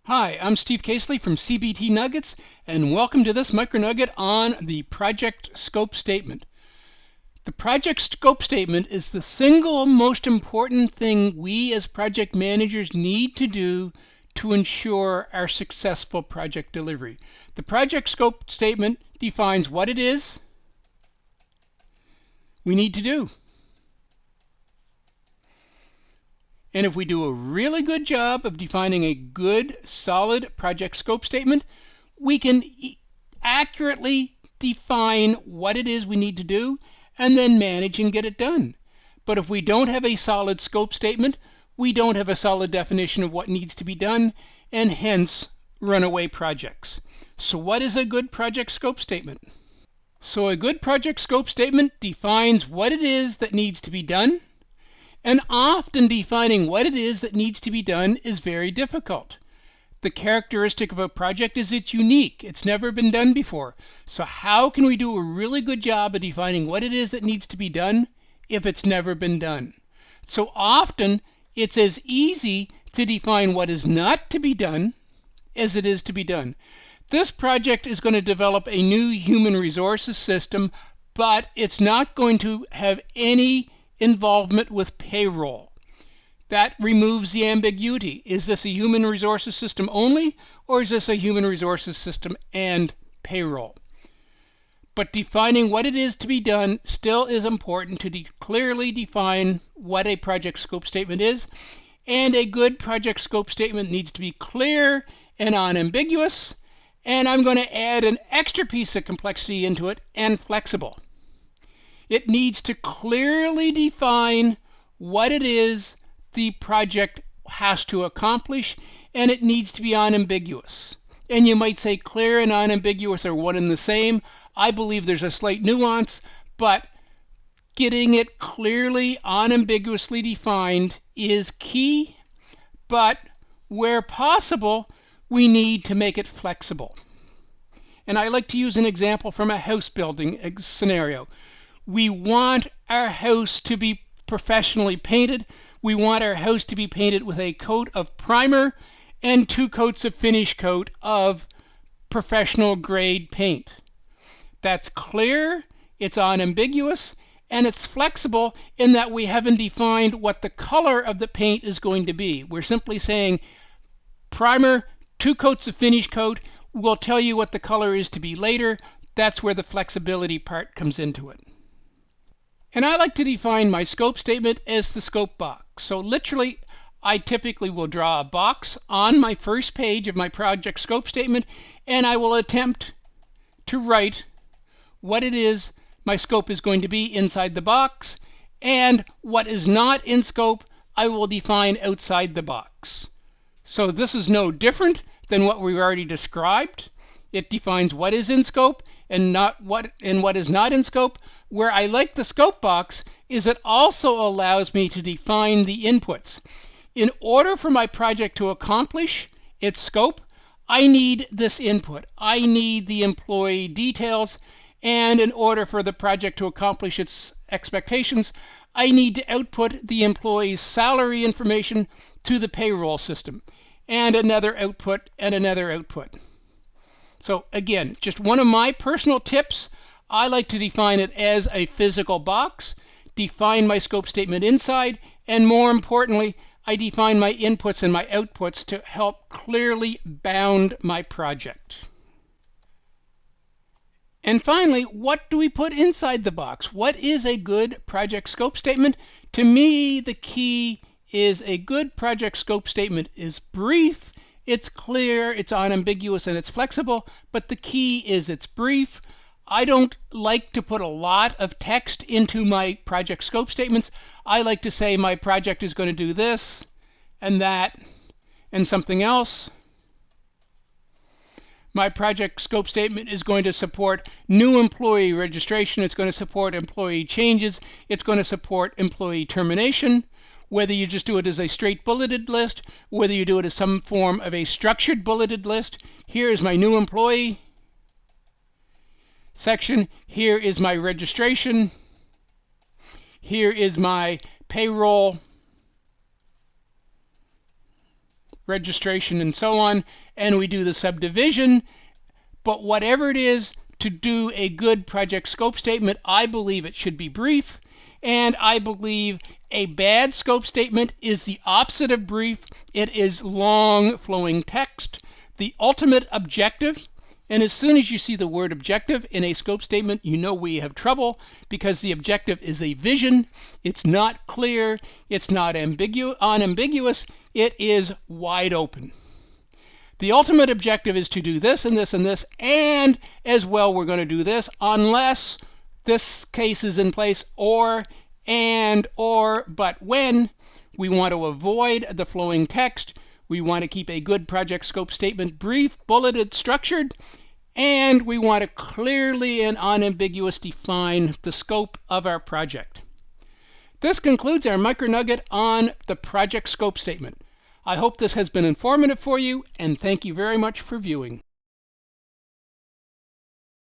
Hi, I'm Steve Caseley from CBT Nuggets, and welcome to this MicroNugget on the project scope statement. The project scope statement is the single most important thing we as project managers need to do to ensure our successful project delivery. The project scope statement defines what it is we need to do. And if we do a really good job of defining a good, solid project scope statement, we can accurately define what it is we need to do and then manage and get it done. But if we don't have a solid scope statement, we don't have a solid definition of what needs to be done, and hence runaway projects. So what is a good project scope statement? So a good project scope statement defines what it is that needs to be done. And often defining what it is that needs to be done is very difficult. The characteristic of a project is it's unique. It's never been done before. So how can we do a really good job of defining what it is that needs to be done if it's never been done? So often it's as easy to define what is not to be done as it is to be done. This project is going to develop a new human resources system, but it's not going to have any involvement with payroll. That removes the ambiguity. Is this a human resources system only, or is this a human resources system and payroll? But defining what it is to be done still is important to clearly define what a project scope statement is, and a good project scope statement needs to be clear and unambiguous, and I'm going to add an extra piece of complexity into it, and flexible. It needs to clearly define what it is the project has to accomplish, and it needs to be unambiguous. And you might say clear and unambiguous are one and the same. I believe there's a slight nuance, but getting it clearly, unambiguously defined is key, but where possible, we need to make it flexible. And I like to use an example from a house building scenario. We want our house to be professionally painted. We want our house to be painted with a coat of primer and 2 coats of finish coat of professional grade paint. That's clear, it's unambiguous, and it's flexible in that we haven't defined what the color of the paint is going to be. We're simply saying primer, 2 coats of finish coat. We'll tell you what the color is to be later. That's where the flexibility part comes into it. And I like to define my scope statement as the scope box. So literally, I typically will draw a box on my first page of my project scope statement, and I will attempt to write what it is my scope is going to be inside the box, and what is not in scope, I will define outside the box. So this is no different than what we've already described. It defines what is in scope and what is not in scope. Where I like the scope box is it also allows me to define the inputs. In order for my project to accomplish its scope, I need this input. I need the employee details, and in order for the project to accomplish its expectations, I need to output the employee's salary information to the payroll system, and another output and another output. So again, just one of my personal tips, I like to define it as a physical box, define my scope statement inside, and more importantly, I define my inputs and my outputs to help clearly bound my project. And finally, what do we put inside the box? What is a good project scope statement? To me, the key is a good project scope statement is brief, it's clear, it's unambiguous, and it's flexible, but the key is it's brief. I don't like to put a lot of text into my project scope statements. I like to say my project is going to do this and that and something else. My project scope statement is going to support new employee registration. It's going to support employee changes. It's going to support employee termination. Whether you just do it as a straight bulleted list, whether you do it as some form of a structured bulleted list. Here is my new employee section. Here is my registration. Here is my payroll registration, and so on, and we do the subdivision. But whatever it is, to do a good project scope statement, I believe it should be brief, and I believe a bad scope statement is the opposite of brief. It is long, flowing text. The ultimate objective, and as soon as you see the word objective in a scope statement, you know we have trouble, because the objective is a vision. It's not clear, it's not unambiguous, it is wide open. The ultimate objective is to do this and this and this, and as well we're going to do this unless this case is in place, or, and, or, but when. We want to avoid the flowing text. We want to keep a good project scope statement brief, bulleted, structured, and we want to clearly and unambiguously define the scope of our project. This concludes our MicroNugget on the project scope statement. I hope this has been informative for you, and thank you very much for viewing.